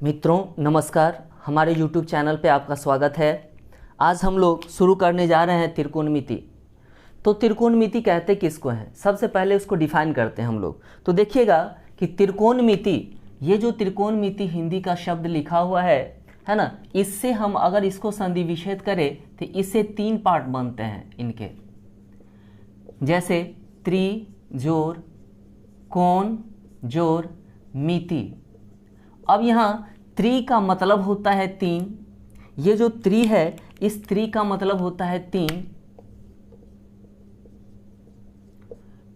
मित्रों नमस्कार, हमारे YouTube चैनल पे आपका स्वागत है। आज हम लोग शुरू करने जा रहे हैं त्रिकोणमिति। तो त्रिकोणमिति कहते किसको हैं? सबसे पहले उसको डिफाइन करते हैं हम लोग। तो देखिएगा कि त्रिकोणमिति, ये जो त्रिकोणमिति हिंदी का शब्द लिखा हुआ है ना, इससे हम अगर इसको संधि विच्छेद करें तो इससे 3 पार्ट बनते हैं इनके, जैसे त्रि जोड़ कोण जोड़ मिति। अब यहाँ त्रि का मतलब होता है 3, ये जो त्रि है इस त्रि का मतलब होता है 3,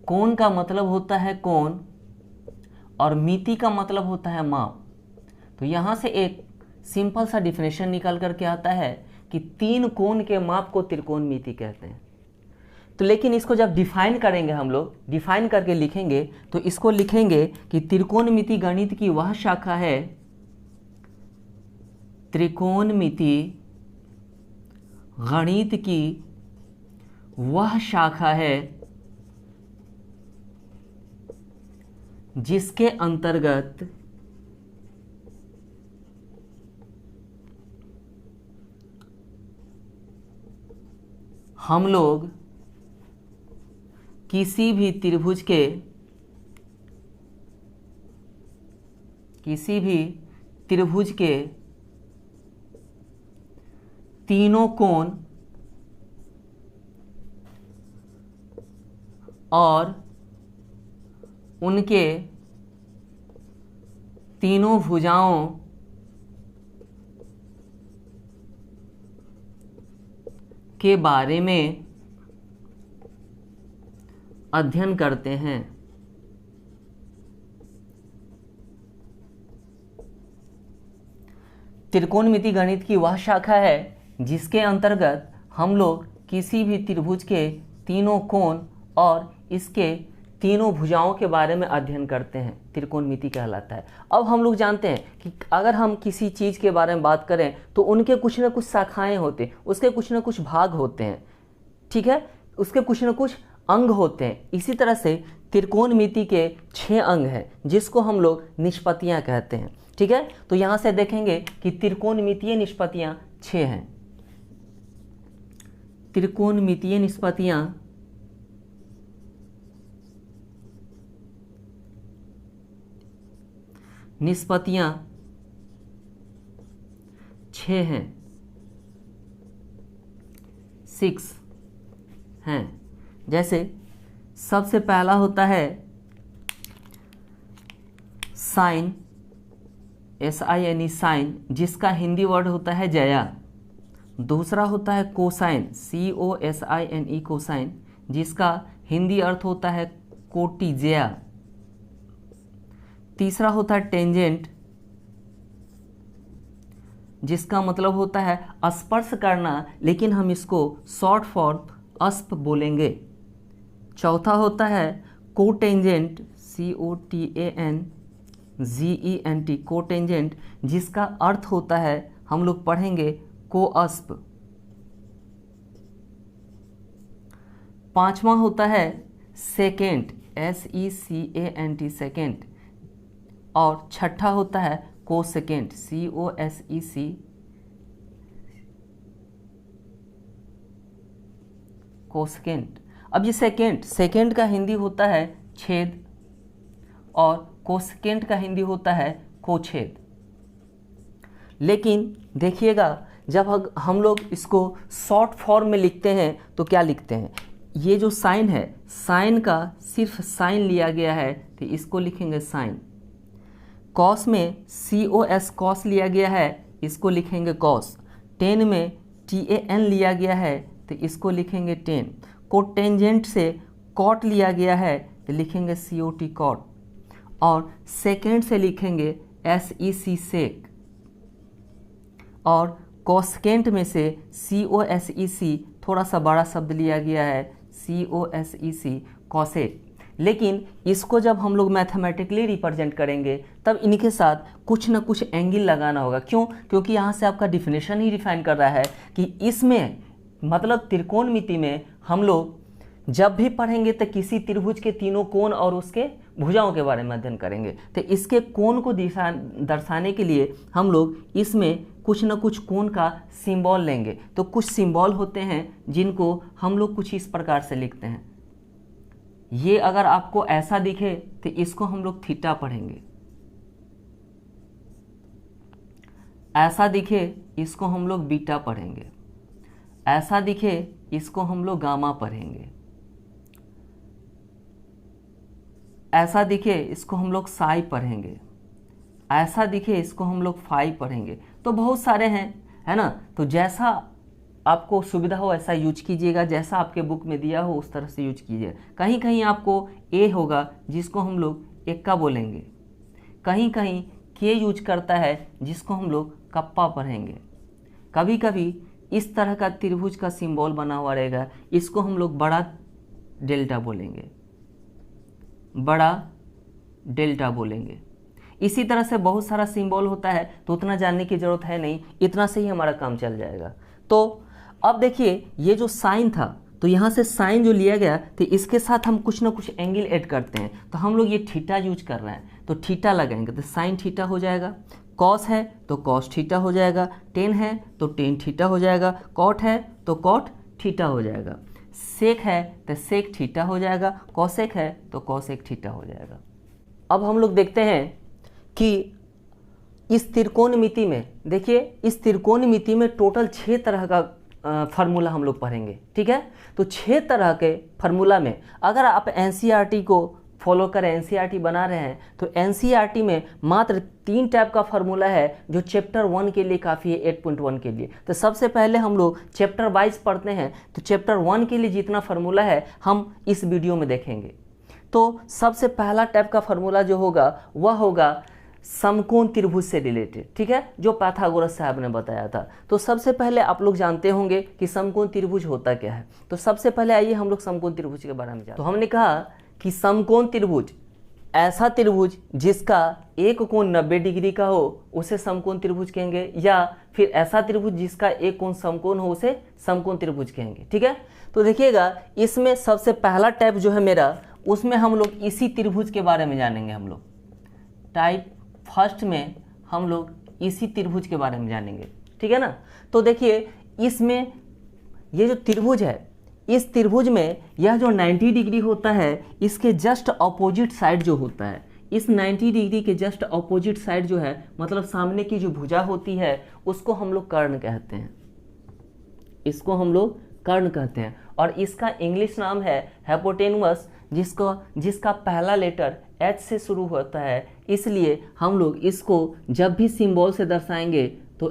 कोण का मतलब होता है कोण और मिति का मतलब होता है माप। तो यहाँ से एक सिंपल सा डिफिनेशन निकल करके आता है कि 3 कोण के माप को त्रिकोणमिति कहते हैं। तो लेकिन इसको जब डिफाइन करेंगे हम लोग, डिफाइन करके लिखेंगे तो इसको लिखेंगे कि त्रिकोणमिति गणित की वह शाखा है, त्रिकोणमिति गणित की वह शाखा है जिसके अंतर्गत हम लोग किसी भी त्रिभुज के तीनों कोण और उनके तीनों भुजाओं के बारे में अध्ययन करते हैं। त्रिकोणमिति गणित की वह शाखा है जिसके अंतर्गत हम लोग किसी भी त्रिभुज के तीनों कोण और इसके तीनों भुजाओं के बारे में अध्ययन करते हैं, त्रिकोणमिति कहलाता है। अब हम लोग जानते हैं कि अगर हम किसी चीज़ के बारे में बात करें तो उनके कुछ ना कुछ शाखाएं होते हैं, उसके कुछ ना कुछ भाग होते हैं, ठीक है, उसके कुछ ना कुछ अंग होते हैं। इसी तरह से त्रिकोणमिति के 6 अंग हैं जिसको हम लोग निष्पत्तियां कहते हैं, ठीक है। तो यहाँ से देखेंगे कि त्रिकोणमितीय निष्पत्तियां 6 हैं। त्रिकोणमितीय निष्पत्तियां निष्पत्तियां 6 हैं, 6 हैं। जैसे सबसे पहला होता है साइन, SINE साइन, जिसका हिंदी वर्ड होता है जया। दूसरा होता है कोसाइन, COSINE कोसाइन, जिसका हिंदी अर्थ होता है कोटि जया। तीसरा होता है टेंजेंट, जिसका मतलब होता है स्पर्श करना, लेकिन हम इसको शॉर्ट फॉर्म अस्प बोलेंगे। चौथा होता है कोटेंजेंट, COTANGENT कोटेंजेंट, जिसका अर्थ होता है, हम लोग पढ़ेंगे, कोअस्प। पांचवा होता है सेकेंट, SECANT सेकेंट, और छठा होता है कोसेकेंट, COSEC कोसेकेंट। अब ये सेकेंड का हिंदी होता है छेद और कोसेकेंट का हिंदी होता है कोछेद। लेकिन देखिएगा जब हम लोग इसको शॉर्ट फॉर्म में लिखते हैं तो क्या लिखते हैं, ये जो साइन है, साइन का सिर्फ साइन लिया गया है तो इसको लिखेंगे साइन। कॉस में COS कॉस लिया गया है, इसको लिखेंगे कॉस। टेन में TAN लिया गया है तो इसको लिखेंगे टेन। कोटेंजेंट से कॉट लिया गया है तो लिखेंगे COT कॉट, और सेकेंड से लिखेंगे SEC सेक, और कोसेकेंट में से COSEC थोड़ा सा बड़ा शब्द लिया गया है, COSEC कॉसेट। लेकिन इसको जब हम लोग मैथमेटिकली रिप्रेजेंट करेंगे तब इनके साथ कुछ ना कुछ एंगल लगाना होगा। क्यों? क्योंकि यहाँ से आपका डिफिनेशन ही डिफाइन कर रहा है कि इसमें मतलब त्रिकोणमिति में हम लोग जब भी पढ़ेंगे तो किसी त्रिभुज के तीनों कोण और उसके भुजाओं के बारे में अध्ययन करेंगे। तो इसके कोण को दिशा दर्शाने के लिए हम लोग इसमें कुछ न कुछ कोण का सिंबल लेंगे। तो कुछ सिंबल होते हैं जिनको हम लोग कुछ इस प्रकार से लिखते हैं। ये अगर आपको ऐसा दिखे तो इसको हम लोग थीटा पढ़ेंगे, ऐसा दिखे इसको हम लोग बीटा पढ़ेंगे, ऐसा दिखे इसको हम लोग गामा पढ़ेंगे, ऐसा दिखे इसको हम लोग साई पढ़ेंगे, ऐसा दिखे इसको हम लोग फाई पढ़ेंगे। तो बहुत सारे हैं, है ना। तो जैसा आपको सुविधा हो ऐसा यूज कीजिएगा, जैसा आपके बुक में दिया हो उस तरह से यूज कीजिए। कहीं कहीं आपको ए होगा जिसको हम लोग एक्का बोलेंगे, कहीं कहीं के यूज करता है जिसको हम लोग कप्पा पढ़ेंगे, कभी कभी इस तरह का त्रिभुज का सिंबल बना हुआ रहेगा, इसको हम लोग बड़ा डेल्टा बोलेंगे, बड़ा डेल्टा बोलेंगे। इसी तरह से बहुत सारा सिंबल होता है, तो उतना जानने की ज़रूरत है नहीं, इतना से ही हमारा काम चल जाएगा। तो अब देखिए ये जो साइन था, तो यहाँ से साइन जो लिया गया तो इसके साथ हम कुछ ना कुछ एंगल ऐड करते हैं। तो हम लोग ये थीटा यूज कर रहे हैं, तो थीटा लगाएंगे तो साइन थीटा हो जाएगा, कॉस है तो कॉस थीटा हो जाएगा, टेन है तो टेन थीटा हो जाएगा, कॉट है तो कॉट थीटा हो जाएगा, सेक है तो सेक थीटा हो जाएगा, कॉसेक है तो कॉसेक थीटा हो जाएगा। अब हम लोग देखते हैं कि इस त्रिकोणमिति में, देखिए इस त्रिकोणमिति में टोटल 6 तरह का फार्मूला हम लोग पढ़ेंगे, ठीक है। तो 6 तरह के फार्मूला में अगर आप एनसीईआरटी को फॉलो करें, एनसीईआरटी बना रहे हैं, तो एनसीईआरटी में मात्र 3 टाइप का फार्मूला है जो चैप्टर 1 के लिए काफ़ी है, 8.1 के लिए। तो सबसे पहले हम लोग चैप्टर वाइज पढ़ते हैं, तो चैप्टर 1 के लिए जितना फार्मूला है हम इस वीडियो में देखेंगे। तो सबसे पहला टाइप का फार्मूला जो होगा वह होगा समकोण त्रिभुज से रिलेटेड, ठीक है, जो पाइथागोरस साहब ने बताया था। तो सबसे पहले आप लोग जानते होंगे कि समकोण त्रिभुज होता क्या है। तो सबसे पहले आइए हम लोग समकोण त्रिभुज के बारे में जानते हैं। तो हमने कहा कि समकोण त्रिभुज ऐसा त्रिभुज जिसका एक कोण 90 डिग्री का हो उसे समकोण त्रिभुज कहेंगे, या फिर ऐसा त्रिभुज जिसका एक कोण समकोण हो उसे समकोण त्रिभुज कहेंगे, ठीक है। तो देखिएगा इसमें सबसे पहला टाइप जो है मेरा, उसमें हम लोग इसी त्रिभुज के बारे में जानेंगे। हम लोग टाइप फर्स्ट में हम लोग इसी त्रिभुज के बारे में जानेंगे, ठीक है ना। तो देखिए इसमें ये जो त्रिभुज है, इस त्रिभुज में यह जो 90 डिग्री होता है इसके जस्ट अपोजिट साइड जो होता है, इस 90 डिग्री के जस्ट अपोजिट साइड जो है, मतलब सामने की जो भुजा होती है उसको हम लोग कर्ण कहते हैं, इसको हम लोग कर्ण कहते हैं। और इसका इंग्लिश नाम है हाइपोटेन्यूस, जिसका पहला लेटर H से शुरू होता है, इसलिए हम लोग इसको जब भी सिंबल से दर्शाएंगे तो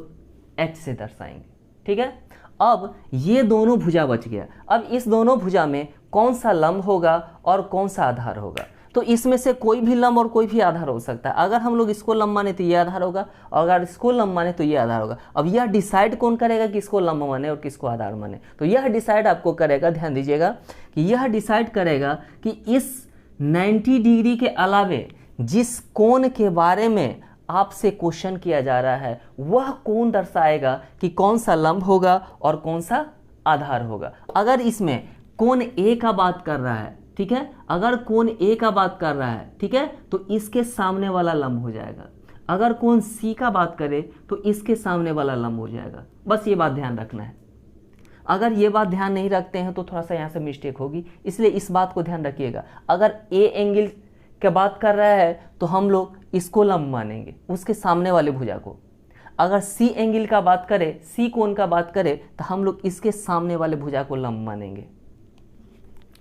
H से दर्शाएंगे, ठीक है। अब ये दोनों भुजा बच गया। अब इस दोनों भुजा में कौन सा लंब होगा और कौन सा आधार होगा। तो इसमें से कोई भी लंब और कोई भी आधार हो सकता है। अगर हम लोग इसको लंब माने तो ये आधार होगा, और अगर इसको लंब माने तो ये आधार होगा। अब यह डिसाइड कौन करेगा कि इसको लंब माने और किसको आधार माने। तो यह डिसाइड आपको करेगा, ध्यान दीजिएगा कि यह डिसाइड करेगा कि इस 90 डिग्री के अलावे जिस कोण के बारे में आपसे क्वेश्चन किया जा रहा है वह कोण दर्शाएगा कि कौन सा लंब होगा और कौन सा आधार होगा। अगर इसमें कोण ए का बात कर रहा है, ठीक है, अगर कोण ए का बात कर रहा है, ठीक है, तो इसके सामने वाला लंब हो जाएगा। अगर कोण सी का बात करे तो इसके सामने वाला लंब हो जाएगा। बस ये बात ध्यान रखना है। अगर ये बात ध्यान नहीं रखते हैं तो थोड़ा सा यहाँ से मिस्टेक होगी, इसलिए इस बात को ध्यान रखिएगा। अगर ए एंगल की बात कर रहा है तो हम लोग इसको लंब मानेंगे, उसके सामने वाले भुजा को। अगर सी एंगल का बात करें, सी कोण का बात करें, तो हम लोग इसके सामने वाले भुजा को लंब मानेंगे।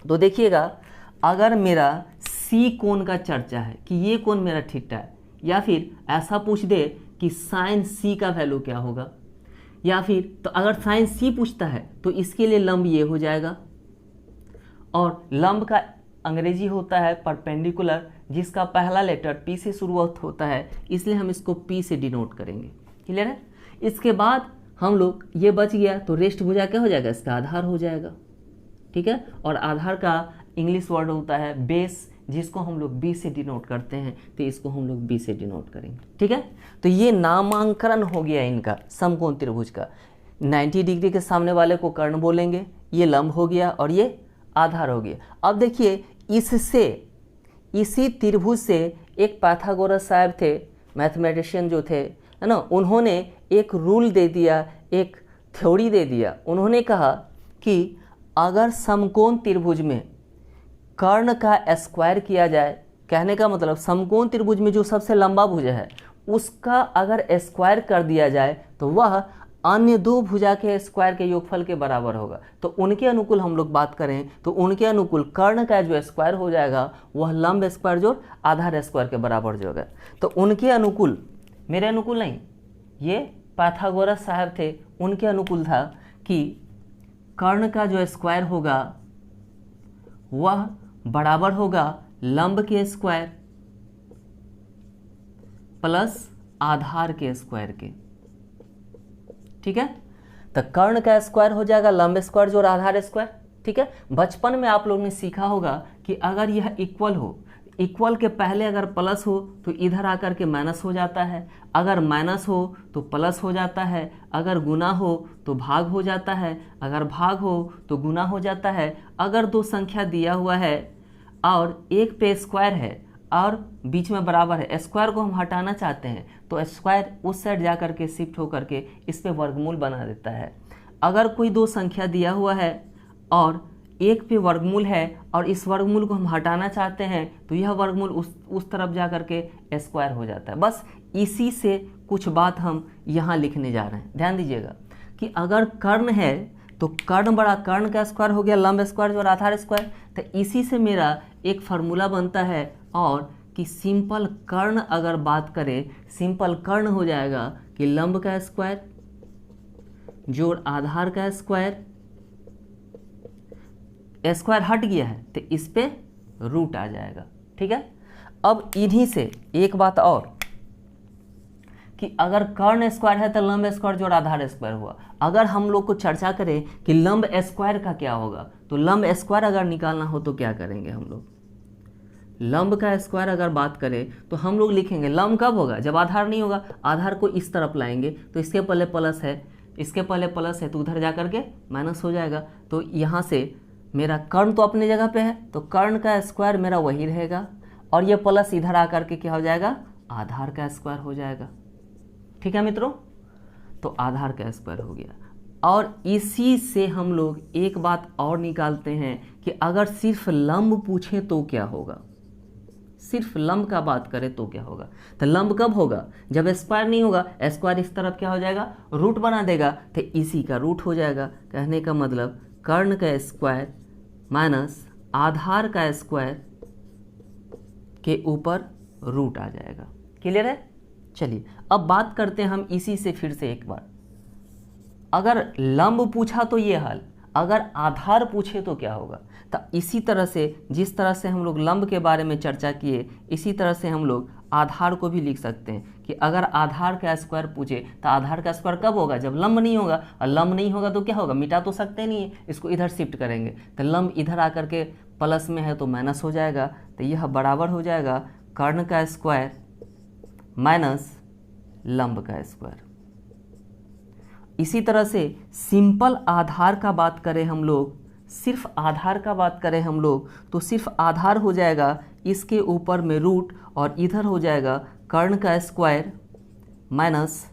तो देखिएगा अगर मेरा सी कोण का चर्चा है कि ये कोण मेरा थीटा है, या फिर ऐसा पूछ दे कि साइन सी का वैल्यू क्या होगा, या फिर तो अगर साइन सी पूछता है तो इसके लिए लंब ये हो जाएगा। और लंब का अंग्रेजी होता है परपेंडिकुलर, जिसका पहला लेटर पी से शुरुआत होता है, इसलिए हम इसको पी से डिनोट करेंगे। क्लियर है। इसके बाद हम लोग ये बच गया तो रेस्ट भुजा क्या हो जाएगा, इसका आधार हो जाएगा, ठीक है। और आधार का इंग्लिश वर्ड होता है बेस, जिसको हम लोग बी से डिनोट करते हैं, तो इसको हम लोग बी से डिनोट करेंगे, ठीक है। तो ये नामांकन हो गया इनका समकोण त्रिभुज का। 90 डिग्री के सामने वाले को कर्ण बोलेंगे, ये लंब हो गया और ये आधार हो गया। अब देखिए इसी त्रिभुज से एक पाइथागोरस साहब थे, मैथमेटिशियन जो थे, है ना, उन्होंने एक रूल दे दिया, एक थ्योरी दे दिया। उन्होंने कहा कि अगर समकोण त्रिभुज में कर्ण का स्क्वायर किया जाए, कहने का मतलब समकोण त्रिभुज में जो सबसे लंबा भुजा है उसका अगर स्क्वायर कर दिया जाए तो वह अन्य दो भुजा के स्क्वायर के योगफल के बराबर होगा। तो उनके अनुकूल हम लोग बात करें तो उनके अनुकूल कर्ण का जो स्क्वायर हो जाएगा वह लंब स्क्वायर जोड़ आधार स्क्वायर के बराबर जो होगा। तो उनके अनुकूल, मेरे अनुकूल नहीं, ये पाइथागोरस साहब थे, उनके अनुकूल था कि कर्ण का जो स्क्वायर होगा वह बराबर होगा लंब के स्क्वायर प्लस आधार के स्क्वायर के। ठीक है, तो कर्ण का स्क्वायर हो जाएगा लंब स्क्वायर जोड़ आधार स्क्वायर। ठीक है, बचपन में आप लोगों ने सीखा होगा कि अगर यह इक्वल हो, इक्वल के पहले अगर प्लस हो तो इधर आकर के माइनस हो जाता है, अगर माइनस हो तो प्लस हो जाता है, अगर गुना हो तो भाग हो जाता है, अगर भाग हो तो गुना हो जाता है। अगर दो संख्या दिया हुआ है और एक पे स्क्वायर है और बीच में बराबर है, स्क्वायर को हम हटाना चाहते हैं तो स्क्वायर उस साइड जा करके शिफ्ट होकर के इस पे वर्गमूल बना देता है। अगर कोई दो संख्या दिया हुआ है और एक पे वर्गमूल है और इस वर्गमूल को हम हटाना चाहते हैं तो यह वर्गमूल उस तरफ जा करके स्क्वायर हो जाता है। बस इसी से कुछ बात हम यहाँ लिखने जा रहे हैं। ध्यान दीजिएगा कि अगर कर्ण है तो कर्ण बड़ा, कर्ण का स्क्वायर हो गया लंब स्क्वायर और आधार स्क्वायर। तो इसी से मेरा एक फार्मूला बनता है और कि सिंपल कर्ण अगर बात करें, सिंपल कर्ण हो जाएगा कि लंब का स्क्वायर जोड़ आधार का स्क्वायर, स्क्वायर हट गया है तो इस पे रूट आ जाएगा। ठीक है, अब इन्हीं से एक बात और कि अगर कर्ण स्क्वायर है तो लंब स्क्वायर जोड़ आधार स्क्वायर हुआ। अगर हम लोग को चर्चा करें कि लंब स्क्वायर का क्या होगा तो लंब स्क्वायर अगर निकालना हो तो क्या करेंगे हम लोग, लंब का स्क्वायर अगर बात करें तो हम लोग लिखेंगे लंब कब होगा, जब आधार नहीं होगा। आधार को इस तरफ लाएंगे तो इसके पहले प्लस है, इसके पहले प्लस है तो उधर जा करके माइनस हो जाएगा। तो यहाँ से मेरा कर्ण तो अपनी जगह पे है तो कर्ण का स्क्वायर मेरा वही रहेगा और ये प्लस इधर आकर के क्या हो जाएगा, आधार का स्क्वायर हो जाएगा। ठीक है मित्रों, तो आधार का स्क्वायर हो गया। और इसी से हम लोग एक बात और निकालते हैं कि अगर सिर्फ लंब पूछें तो क्या होगा, सिर्फ लंब का बात करें तो क्या होगा। तो लंब कब होगा, जब स्क्वायर नहीं होगा, स्क्वायर इस तरफ क्या हो जाएगा, रूट बना देगा तो इसी का रूट हो जाएगा। कहने का मतलब कर्ण का स्क्वायर माइनस आधार का स्क्वायर के ऊपर रूट आ जाएगा। क्लियर है। चलिए अब बात करते हैं हम इसी से फिर से एक बार। अगर लंब पूछा तो ये हाल, अगर आधार पूछे तो क्या होगा। तो इसी तरह से जिस तरह से हम लोग लंब के बारे में चर्चा किए इसी तरह से हम लोग आधार को भी लिख सकते हैं कि अगर आधार का स्क्वायर पूछे तो आधार का स्क्वायर कब होगा, जब लंब नहीं होगा। और लंब नहीं होगा तो क्या होगा, मिटा तो सकते नहीं है, इसको इधर शिफ्ट करेंगे तो लंब इधर आकर के प्लस में है तो माइनस हो जाएगा। तो यह बराबर हो जाएगा कर्ण का स्क्वायर माइनस लंब का स्क्वायर। इसी तरह से सिंपल आधार का बात करें हम लोग, सिर्फ आधार का बात करें हम लोग तो सिर्फ आधार हो जाएगा इसके ऊपर में रूट और इधर हो जाएगा कर्ण का स्क्वायर माइनस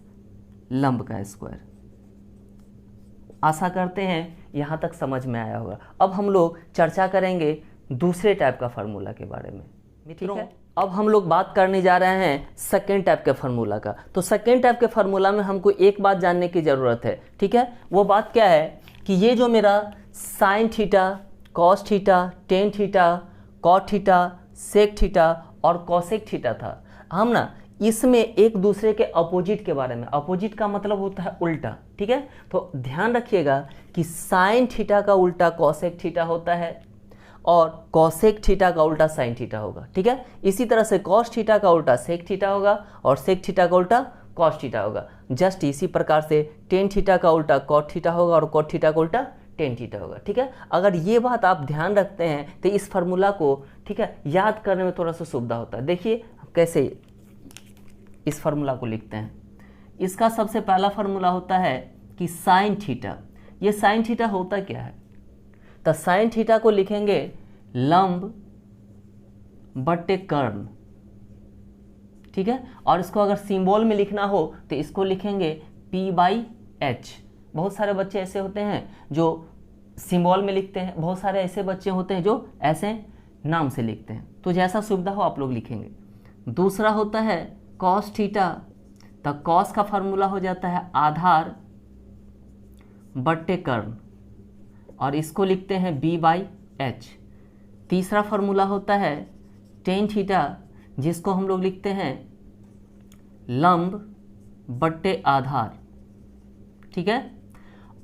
लंब का स्क्वायर। आशा करते हैं यहाँ तक समझ में आया होगा। अब हम लोग चर्चा करेंगे दूसरे टाइप का फार्मूला के बारे में। ठीक है, अब हम लोग बात करने जा रहे हैं सेकेंड टाइप के फार्मूला का। तो सेकेंड टाइप के फार्मूला में हमको एक बात जानने की ज़रूरत है। ठीक है, वो बात क्या है कि ये जो मेरा sine theta, cos theta, tan theta, cot theta, sec theta और कॉसेक थीटा था, हम ना इसमें एक दूसरे के अपोजिट के बारे में, अपोजिट का मतलब होता है उल्टा। ठीक है, तो ध्यान रखिएगा कि साइन थीटा का उल्टा कॉसेक थीटा होता है और कॉसेक थीटा का उल्टा साइन थीटा होगा। ठीक है, इसी तरह से कॉस थीटा का उल्टा सेक थीटा होगा और सेक थीटा का उल्टा कॉस थीटा होगा। जस्ट इसी प्रकार से टेन थीटा का उल्टा कॉट थीटा होगा और कॉट थीटा का उल्टा टेन थीटा होगा। ठीक है, अगर ये बात आप ध्यान रखते हैं तो इस फार्मूला को, ठीक है, याद करने में थोड़ा सा सुविधा होता है। देखिए कैसे इस फार्मूला को लिखते हैं। इसका सबसे पहला फार्मूला होता है कि साइन थीटा। ये साइन थीटा होता क्या है, तो साइन थीटा को लिखेंगे लंब बटे कर्ण, ठीक है। और इसको अगर सिंबल में लिखना हो तो इसको लिखेंगे P/H। बहुत सारे बच्चे ऐसे होते हैं जो सिंबल में लिखते हैं, बहुत सारे ऐसे बच्चे होते हैं जो ऐसे नाम से लिखते हैं, तो जैसा सुविधा हो आप लोग लिखेंगे। दूसरा होता है कॉस थीटा, तो कॉस का फार्मूला हो जाता है आधार बट्टे कर्ण, और इसको लिखते हैं B/H। तीसरा फार्मूला होता है टेन थीटा, जिसको हम लोग लिखते हैं लंब बट्टे आधार, ठीक है।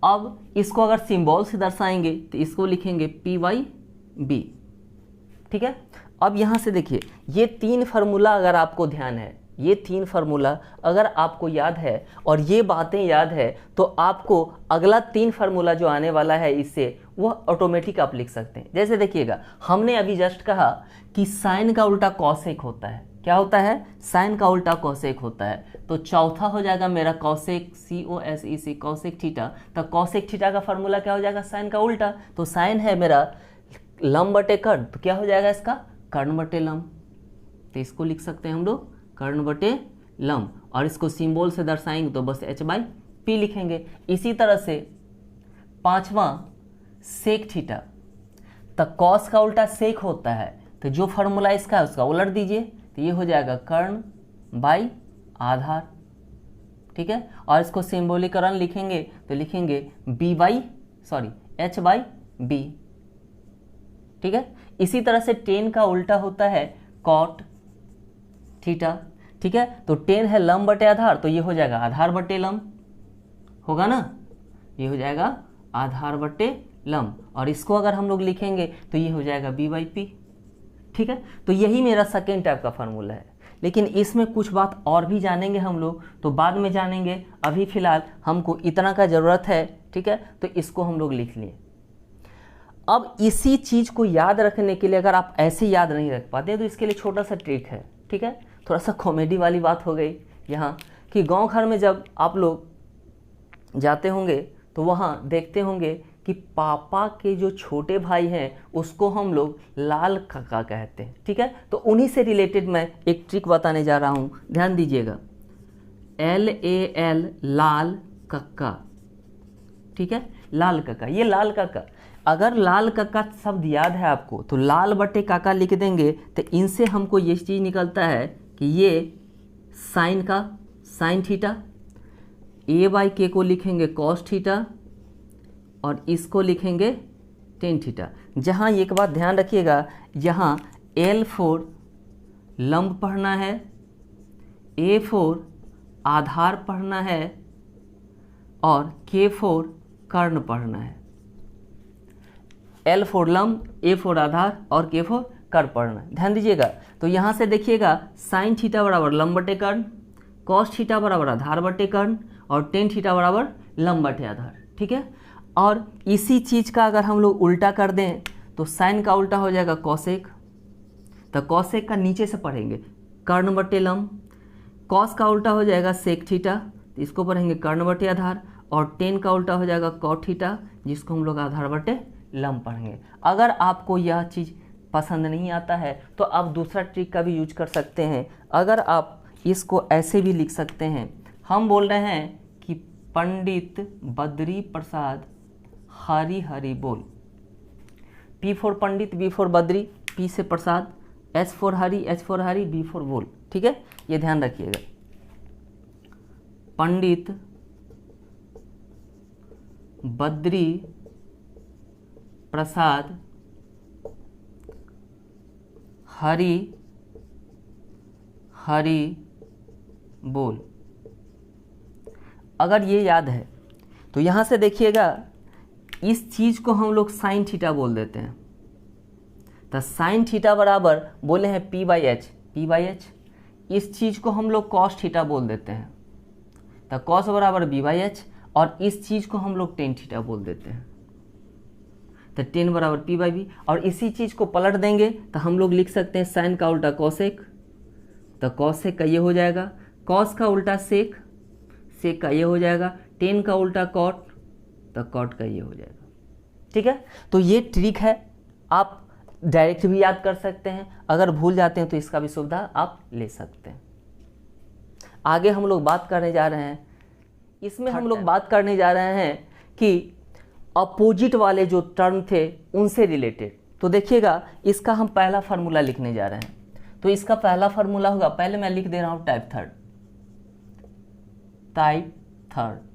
अब इसको अगर सिंबल से दर्शाएंगे तो इसको लिखेंगे P/B, ठीक है। अब यहाँ से देखिए ये तीन फार्मूला अगर आपको ध्यान है, ये तीन फार्मूला अगर आपको याद है और ये बातें याद है तो आपको अगला तीन फार्मूला जो आने वाला है इससे वह ऑटोमेटिक आप लिख सकते हैं। जैसे देखिएगा हमने अभी जस्ट कहा कि साइन का उल्टा कॉसेक होता है। क्या होता है? साइन का उल्टा कॉसेक होता है। तो चौथा हो जाएगा मेरा कॉसेक, COSEC कॉसेक थीटा। तो कॉसेक थीटा का फार्मूला क्या हो जाएगा? साइन का उल्टा। तो साइन है मेरा लंब बटे कर्ण, तो क्या हो जाएगा इसका? कर्ण बटे लंब। तो इसको लिख सकते हैं हम लोग कर्ण बटे लंब, और इसको सिंबल से दर्शाएंगे तो बस H/P लिखेंगे। इसी तरह से पांचवा सेक थीटा, तो कॉस का उल्टा सेक होता है, तो जो फार्मूला इसका है उसका उलट दीजिए, तो ये हो जाएगा कर्ण बाई आधार, ठीक है। और इसको सिंबलीकरण लिखेंगे तो लिखेंगे H/B, ठीक है। इसी तरह से टेन का उल्टा होता है कॉट थीटा, ठीक है। तो टेन है लंब बटे आधार, तो ये हो जाएगा आधार बटे लंब, होगा ना, ये हो जाएगा आधार बटे लंब। और इसको अगर हम लोग लिखेंगे तो ये हो जाएगा B/P, ठीक है। तो यही मेरा सेकेंड टाइप का फार्मूला है, लेकिन इसमें कुछ बात और भी जानेंगे हम लोग, तो बाद में जानेंगे। अभी फिलहाल हमको इतना का ज़रूरत है, ठीक है। तो इसको हम लोग लिख लिए। अब इसी चीज़ को याद रखने के लिए अगर आप ऐसे याद नहीं रख पाते तो इसके लिए छोटा सा ट्रिक है, ठीक है। थोड़ा सा कॉमेडी वाली बात हो गई यहाँ कि गांव घर में जब आप लोग जाते होंगे तो वहाँ देखते होंगे कि पापा के जो छोटे भाई हैं उसको हम लोग लाल काका कहते हैं, ठीक है। तो उन्हीं से रिलेटेड मैं एक ट्रिक बताने जा रहा हूँ, ध्यान दीजिएगा। LAL लाल कक्का, ठीक है, लाल काका। ये लाल काका, अगर लाल काका शब्द याद है आपको तो लाल बटे काका लिख देंगे, तो इनसे हमको ये चीज़ निकलता है कि ये साइन का साइन थीटा, A/K को लिखेंगे कॉस थीटा, और इसको लिखेंगे टेन थीटा। जहाँ एक बात ध्यान रखिएगा, यहाँ L4 लंब पढ़ना है, A4 आधार पढ़ना है, और K4 कर्ण पढ़ना है। L4 लंब, A4 आधार और K4 कर्ण पढ़ना है, ध्यान दीजिएगा। तो यहाँ से देखिएगा साइन थीटा बराबर लंब बटे कर्ण, कॉस थीटा बराबर आधार बटे कर्ण, और टेन थीटा बराबर लंब बटे आधार, ठीक है। और इसी चीज़ का अगर हम लोग उल्टा कर दें तो साइन का उल्टा हो जाएगा कॉसेक, तो कॉसेक का नीचे से पढ़ेंगे कर्ण बटे लंब, कॉस का उल्टा हो जाएगा सेक थीटा, तो इसको पढ़ेंगे कर्ण बटे आधार, और टेन का उल्टा हो जाएगा कॉट थीटा, जिसको हम लोग आधार बटे लंब पढ़ेंगे। अगर आपको यह चीज़ पसंद नहीं आता है तो आप दूसरा ट्रिक का भी यूज कर सकते हैं। अगर आप इसको ऐसे भी लिख सकते हैं, हम बोल रहे हैं कि पंडित बद्री प्रसाद हरि हरि बोल। P for Pandit, B for Badri, P से प्रसाद, S for Hari, H for Hari, B for बोल, ठीक है। ये ध्यान रखिएगा। पंडित बद्री प्रसाद हरि हरि बोल। अगर ये याद है तो यहाँ से देखिएगा इस चीज़ को हम लोग साइन थीटा बोल देते हैं। तो साइन थीटा बराबर बोले हैं P/H। इस चीज़ को हम लोग कॉस थीटा बोल देते हैं, तो कॉस बराबर B/H, और इस चीज़ को हम लोग टेन थीटा बोल देते हैं, तो टेन बराबर P/B। और इसी चीज़ को पलट देंगे तो हम लोग लिख सकते हैं साइन का उल्टा कॉसेक, तो कॉसेक का ये हो जाएगा, कॉस का उल्टा सेक, सेक का ये हो जाएगा, टेन का उल्टा कॉट, तो कॉट का ये हो जाएगा, ठीक है। तो ये ट्रिक है, आप डायरेक्ट भी याद कर सकते हैं, अगर भूल जाते हैं तो इसका भी सुविधा आप ले सकते हैं। आगे हम लोग बात करने जा रहे हैं, इसमें हम लोग बात करने जा रहे हैं कि अपोजिट वाले जो टर्म थे उनसे रिलेटेड। तो देखिएगा, इसका हम पहला फार्मूला लिखने जा रहे हैं। तो इसका पहला फार्मूला होगा, पहले मैं लिख दे रहा हूं टाइप थर्ड।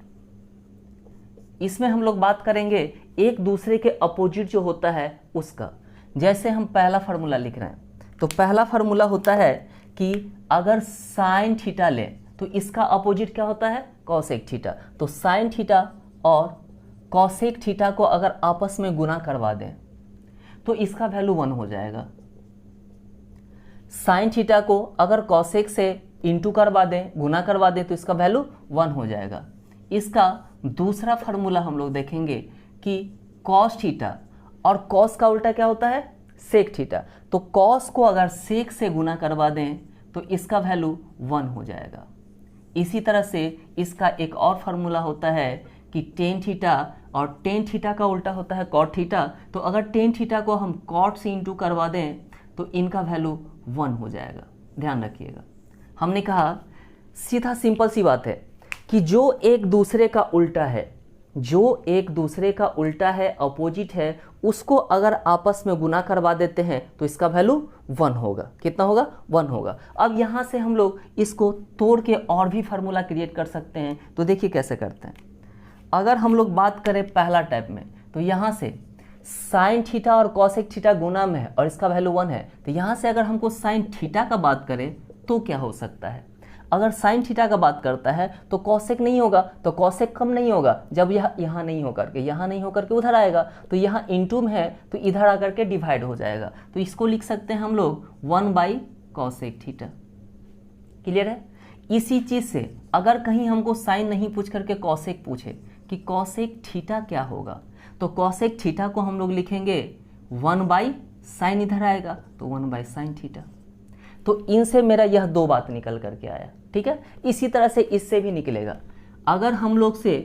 इसमें हम लोग बात करेंगे एक दूसरे के अपोजिट जो होता है उसका। जैसे हम पहला फार्मूला लिख रहे हैं, तो पहला फार्मूला होता है कि अगर साइन थीटा लें तो इसका अपोजिट क्या होता है, कॉसेक थीटा। तो साइन थीटा और कॉसेक थीटा को अगर आपस में गुना करवा दें तो इसका वैल्यू 1 हो जाएगा। साइन थीटा को अगर कॉसेक से इंटू करवा दें, गुना करवा दें, तो इसका वैल्यू 1 हो जाएगा। इसका दूसरा फार्मूला हम लोग देखेंगे कि कॉस थीटा और कॉस का उल्टा क्या होता है, सेक थीटा। तो कॉस को अगर सेक से गुना करवा दें तो इसका वैल्यू 1 हो जाएगा। इसी तरह से इसका एक और फार्मूला होता है कि टेन थीटा और टेन थीटा का उल्टा होता है कॉट थीटा। तो अगर टेन थीटा को हम कॉट से इंटू करवा दें तो इनका वैल्यू 1 हो जाएगा। ध्यान रखिएगा, हमने कहा सीधा सिंपल सी बात है कि जो एक दूसरे का उल्टा है, जो एक दूसरे का उल्टा है, अपोजिट है, उसको अगर आपस में गुना करवा देते हैं तो इसका वैल्यू 1 होगा। कितना होगा, 1 होगा। अब यहाँ से हम लोग इसको तोड़ के और भी फार्मूला क्रिएट कर सकते हैं। तो देखिए कैसे करते हैं। अगर हम लोग बात करें पहला टाइप में, तो यहाँ से साइन थीटा और कॉसेक थीटा गुना में है और इसका वैल्यू 1 है। तो यहाँ से अगर हमको साइन थीटा का बात करें तो क्या हो सकता है, अगर साइन थीटा का बात करता है तो कॉसेक नहीं होगा, तो कॉसेक कम नहीं होगा जब यह यहाँ नहीं होकर के, यहाँ नहीं होकर के उधर आएगा। तो यहाँ इंटू में है तो इधर आकर के डिवाइड हो जाएगा। तो इसको लिख सकते हैं हम लोग 1/कॉसेक थीटा। क्लियर है। इसी चीज़ से अगर कहीं हमको साइन नहीं पूछ करके कॉसेक पूछे कि कॉसेक थीटा क्या होगा, तो कॉसेक थीटा को हम लोग लिखेंगे 1/साइन, इधर आएगा तो 1/साइन थीटा। तो इनसे मेरा यह 2 बात निकल करके आया। ठीक है। इसी तरह से इससे भी निकलेगा। अगर हम लोग से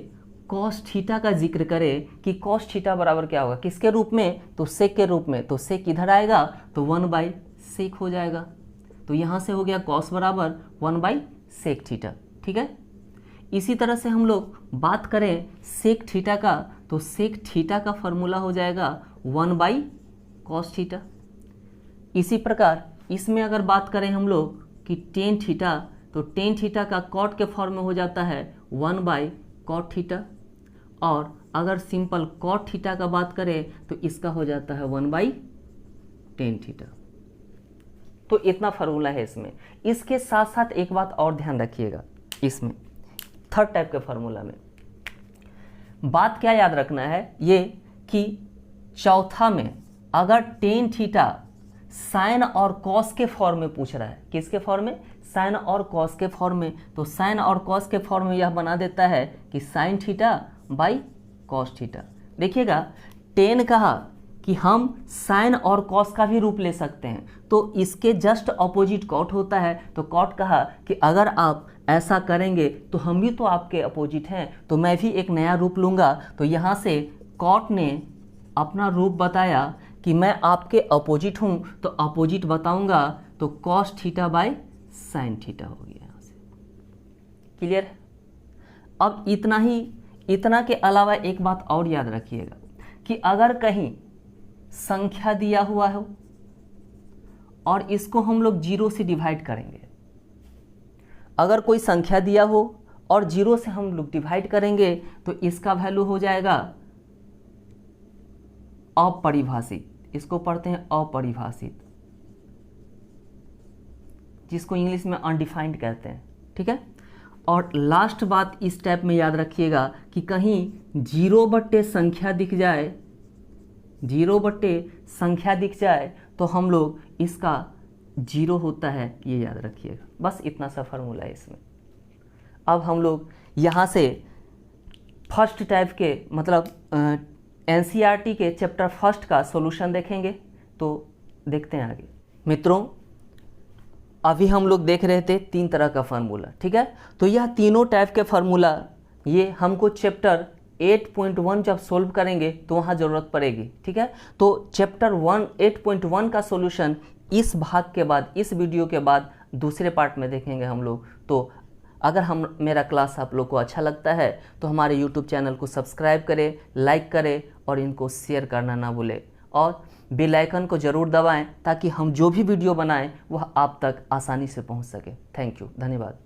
कॉस थीटा का जिक्र करें कि कॉस थीटा बराबर क्या होगा, किसके रूप में, तो सेक के रूप में। तो सेक इधर आएगा तो 1/सेक हो जाएगा। तो यहाँ से हो गया कॉस बराबर 1/सेक थीटा। ठीक है। इसी तरह से हम लोग बात करें सेक थीटा का, तो सेक थीटा का फॉर्मूला हो जाएगा 1/कॉस थीटा। इसी प्रकार इसमें अगर बात करें हम लोग कि टेन थीटा, तो टेन थीटा का कॉट के फॉर्म में हो जाता है 1/कॉट थीटा। और अगर सिंपल कॉट थीटा का बात करें तो इसका हो जाता है 1/टेन थीटा। तो इतना फार्मूला है इसमें। इसके साथ साथ एक बात और ध्यान रखिएगा, इसमें थर्ड टाइप के फार्मूला में बात क्या याद रखना है, ये कि चौथा में अगर टेन थीटा साइन और कॉस के फॉर्म में पूछ रहा है, किसके फॉर्म में, साइन और कॉस के फॉर्म में, तो साइन और कॉस के फॉर्म में यह बना देता है कि sine theta by cos theta. देखिएगा, टेन कहा कि हम साइन और कॉस का भी रूप ले सकते हैं, तो इसके जस्ट अपोजिट कॉट होता है। तो कॉट कहा कि अगर आप ऐसा करेंगे तो हम भी तो आपके अपोजिट हैं, तो मैं भी एक नया रूप लूँगा। तो यहाँ से कॉट ने अपना रूप बताया कि मैं आपके अपोजिट हूँ, तो अपोजिट बताऊँगा तो cos theta by sine theta हो गया यहाँ से। क्लियर है। अब इतना के अलावा एक बात और याद रखिएगा कि अगर कहीं संख्या दिया हुआ हो और इसको हम लोग 0 से डिवाइड करेंगे, अगर कोई संख्या दिया हो और 0 से हम लोग डिवाइड करेंगे तो इसका वैल्यू हो जाएगा अपरिभाषित। इसको पढ़ते हैं अपरिभाषित, जिसको इंग्लिश में अनडिफाइंड कहते हैं। ठीक है। और लास्ट बात इस टाइप में याद रखिएगा कि कहीं 0/संख्या दिख जाए, 0/संख्या दिख जाए तो हम लोग इसका 0 होता है, ये याद रखिएगा। बस इतना सा फार्मूला है इसमें। अब हम लोग यहाँ से फर्स्ट टाइप के मतलब एनसीईआरटी के चैप्टर फर्स्ट का सॉल्यूशन देखेंगे। तो देखते हैं आगे। मित्रों, अभी हम लोग देख रहे थे 3 तरह का फार्मूला। ठीक है। तो यह तीनों टाइप के फार्मूला ये हमको चैप्टर 8.1 जब सोल्व करेंगे तो वहाँ ज़रूरत पड़ेगी, ठीक है। तो चैप्टर 8.1 का सॉल्यूशन इस भाग के बाद, इस वीडियो के बाद दूसरे पार्ट में देखेंगे हम लोग। तो अगर मेरा क्लास आप लोग को अच्छा लगता है तो हमारे यूट्यूब चैनल को सब्सक्राइब करें, लाइक करें और इनको शेयर करना ना भूलें, और बेल आइकन को ज़रूर दबाएं ताकि हम जो भी वीडियो बनाएं वह आप तक आसानी से पहुंच सके। थैंक यू, धन्यवाद।